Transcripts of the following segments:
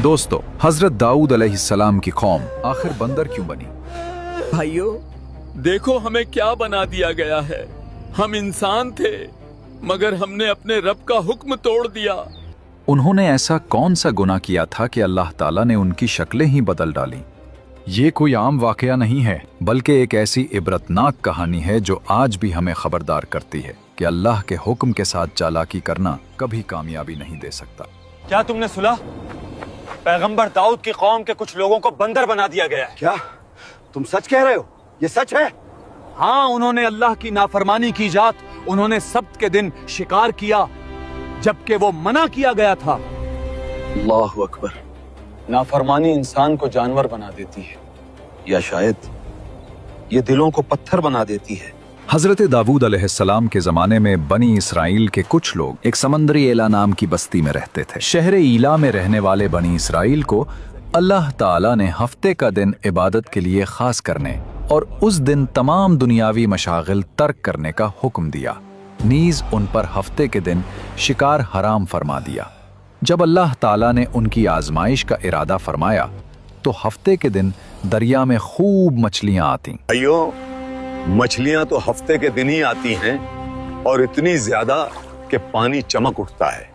दोस्तों, हजरत दाऊद अलैहिस्सलाम की कौम आखिर बंदर क्यों बनी? भाइयों, देखो हमें क्या बना दिया गया है। हम इंसान थे, मगर हमने अपने रब का हुक्म तोड़ दिया। उन्होंने ऐसा कौन सा गुनाह किया था कि अल्लाह ताला ने उनकी शक्लें ही बदल डाली? ये कोई आम वाकया नहीं है, बल्कि एक ऐसी इबरतनाक कहानी है जो आज भी हमें खबरदार करती है कि अल्लाह के हुक्म के साथ चालाकी करना कभी कामयाबी नहीं दे सकता। क्या तुमने सुना? पैगंबर दाऊद की कौम के कुछ लोगों को बंदर बना दिया गया है। क्या तुम सच कह रहे हो? ये सच है? हाँ, उन्होंने अल्लाह की नाफरमानी की जात, उन्होंने सब्त के दिन शिकार किया जबकि वो मना किया गया था। अल्लाहु अकबर। नाफरमानी इंसान को जानवर बना देती है, या शायद ये दिलों को पत्थर बना देती है। हजरत दाऊद अलैहिस्सलाम के जमाने में बनी इसराइल के कुछ लोग एक समंदरी एला नाम की बस्ती में रहते थे। शहर ईला में रहने वाले बनी इसराइल को अल्लाह ताला ने हफ्ते का दिन इबादत के लिए खास करने और उस दिन तमाम दुनियावी मशागिल तर्क करने का हुक्म दिया। नीज उन पर हफ्ते के दिन शिकार हराम फरमा दिया। जब अल्लाह ताला ने उनकी आजमाइश का इरादा फरमाया तो हफ्ते के दिन दरिया में खूब मछलियां आती। अयो, मछलियां तो हफ्ते के दिन ही आती हैं और इतनी ज्यादा कि पानी चमक उठता है।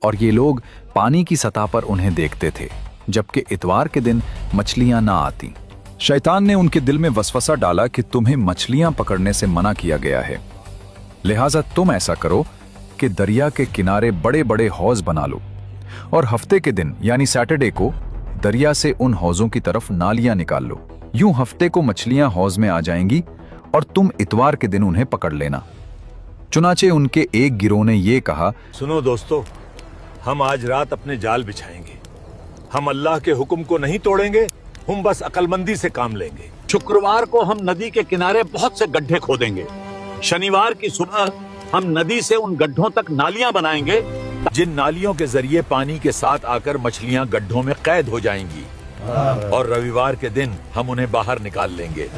और ये लोग पानी की सतह पर उन्हें देखते थे, जबकि इतवार के दिन मछलियां ना आती। शैतान ने उनके दिल में वसवसा डाला कि तुम्हें मछलियां पकड़ने से मना किया गया है, लिहाजा तुम ऐसा करो कि दरिया के किनारे बड़े बड़े हौज बना लो और हफ्ते के दिन यानी सैटरडे को दरिया से उन हौजों की तरफ नालियां निकाल लो। यूं हफ्ते को मछलियां हौज में आ जाएंगी और तुम इतवार के दिन उन्हें पकड़ लेना। चुनाचे उनके एक गिरोह ने यह कहा, सुनो दोस्तों, हम आज रात अपने जाल बिछाएंगे। हम अल्लाह के हुक्म को नहीं तोड़ेंगे, हम बस अक्लमंदी से काम लेंगे। शुक्रवार को हम नदी के किनारे बहुत से गड्ढे खोदेंगे। शनिवार की सुबह हम नदी से उन गड्ढों तक नालियां बनाएंगे, जिन नालियों के जरिए पानी के साथ आकर मछलियां गड्ढों में कैद हो जाएंगी, और रविवार के दिन हम उन्हें बाहर निकाल लेंगे।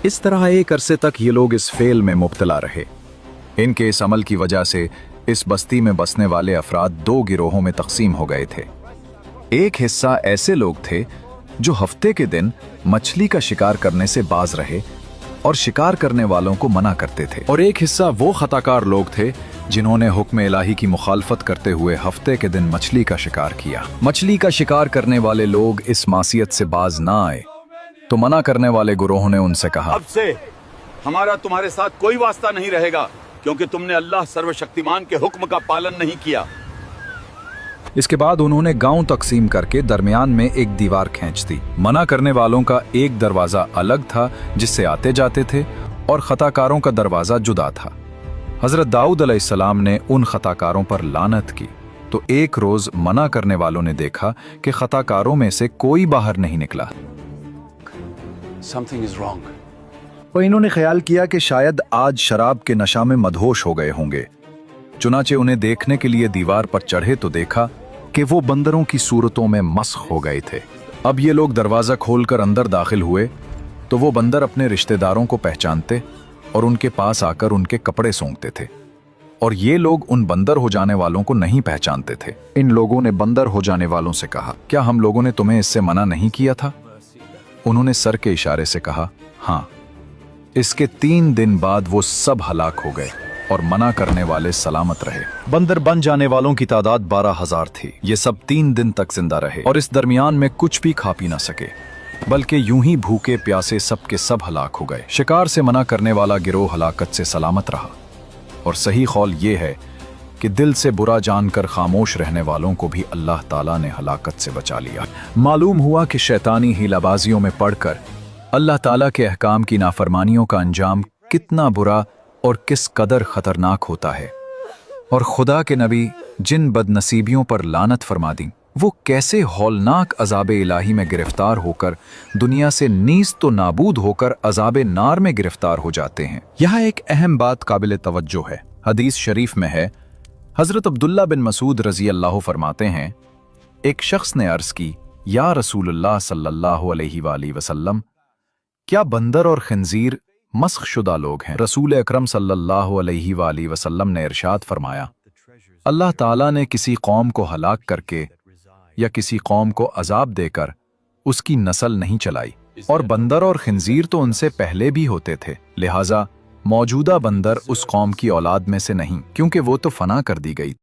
इस तरह एक अरसे तक ये लोग इस फेल में मुब्तला रहे। इनके इस अमल की वजह से इस बस्ती में बसने वाले अफराद दो गिरोहों में तकसीम हो गए थे। एक हिस्सा ऐसे लोग थे जो हफ्ते के दिन मछली का शिकार करने से बाज रहे और शिकार करने वालों को मना करते थे, और एक हिस्सा वो खताकार लोग थे जिन्होंने हुक्म इलाही की मुखालफत करते हुए हफ्ते के दिन मछली का शिकार किया। मछली का शिकार करने वाले लोग इस मासियत से बाज ना आए तो मना करने वाले गुरोह ने उनसे कहा, अब से हमारा तुम्हारे साथ कोई वास्ता नहीं रहेगा, क्योंकि तुमने अल्लाह सर्वशक्तिमान के हुक्म का पालन नहीं किया। इसके बाद उन्होंने गांव तकसीम करके दरमियान में एक दीवार खींच दी। मना करने वालों का एक दरवाजा अलग था जिससे आते जाते थे, और खताकारों का दरवाजा जुदा था। हजरत दाऊद अलैहिस्सलाम ने उन खताकारों पर लानत की तो एक रोज मना करने वालों ने देखा कि खताकारों में से कोई बाहर नहीं निकला। Something is wrong. और इन्होंने ख्याल किया कि शायद आज शराब के नशा में मदहोश हो गए होंगे। चुनाचे उन्हें देखने के लिए दीवार पर चढ़े तो देखा कि वो बंदरों की सूरतों में मस्ख हो गए थे। अब ये लोग दरवाजा खोलकर अंदर दाखिल हुए तो वो बंदर अपने रिश्तेदारों को पहचानते और उनके पास आकर उनके कपड़े सूंघते थे, और ये लोग उन बंदर हो जाने वालों को नहीं पहचानते थे। इन लोगों ने बंदर हो जाने वालों से कहा, क्या हम लोगों ने तुम्हें इससे मना नहीं किया था? उन्होंने सर के इशारे से कहा, हाँ। इसके 3 दिन बाद वो सब हलाक हो गए और मना करने वाले सलामत रहे। बंदर बन जाने वालों की तादाद 12,000 थी। ये सब 3 दिन तक जिंदा रहे और इस दरमियान में कुछ भी खा पी ना सके, बल्कि यूं ही भूखे प्यासे सब के सब हलाक हो गए। शिकार से मना करने वाला गिरोह हलाकत से सलामत रहा, और सही कौल ये है कि दिल से बुरा जानकर खामोश रहने वालों को भी अल्लाह ताला ने हलाकत से बचा लिया। मालूम हुआ कि शैतानी हीलाबाजियों में पड़कर अल्लाह ताला के अहकाम की नाफरमानियों का अंजाम कितना बुरा और किस कदर खतरनाक होता है, और खुदा के नबी जिन बदनसीबियों पर लानत फरमा दी वो कैसे हौलनाक अजाब इलाही में गिरफ्तार होकर दुनिया से नीज तो नाबूद होकर अजाब नार में गिरफ्तार हो जाते हैं। यहाँ एक अहम बात काबिल तवज्जो है। हदीस शरीफ में है, हजरत अब्दुल्ला बिन मसूद रजी अल्लाह फरमाते हैं, एक शख्स ने अर्ज की, या रसूलुल्लाह सल्लल्लाहु अलैहि वसल्लम, क्या बंदर और खंजीर मस्ख शुदा लोग हैं। रसूल अकरम सल्लल्लाहु अलैहि वाली वसल्लम ने इरशाद फरमाया, अल्लाह ताला ने किसी कौम को हलाक करके या किसी कौम को अजाब देकर उसकी नस्ल नहीं चलाई, और बंदर और खिंजीर तो उनसे पहले भी होते थे, लिहाजा मौजूदा बंदर उस कौम की औलाद में से नहीं, क्योंकि वो तो फना कर दी गई।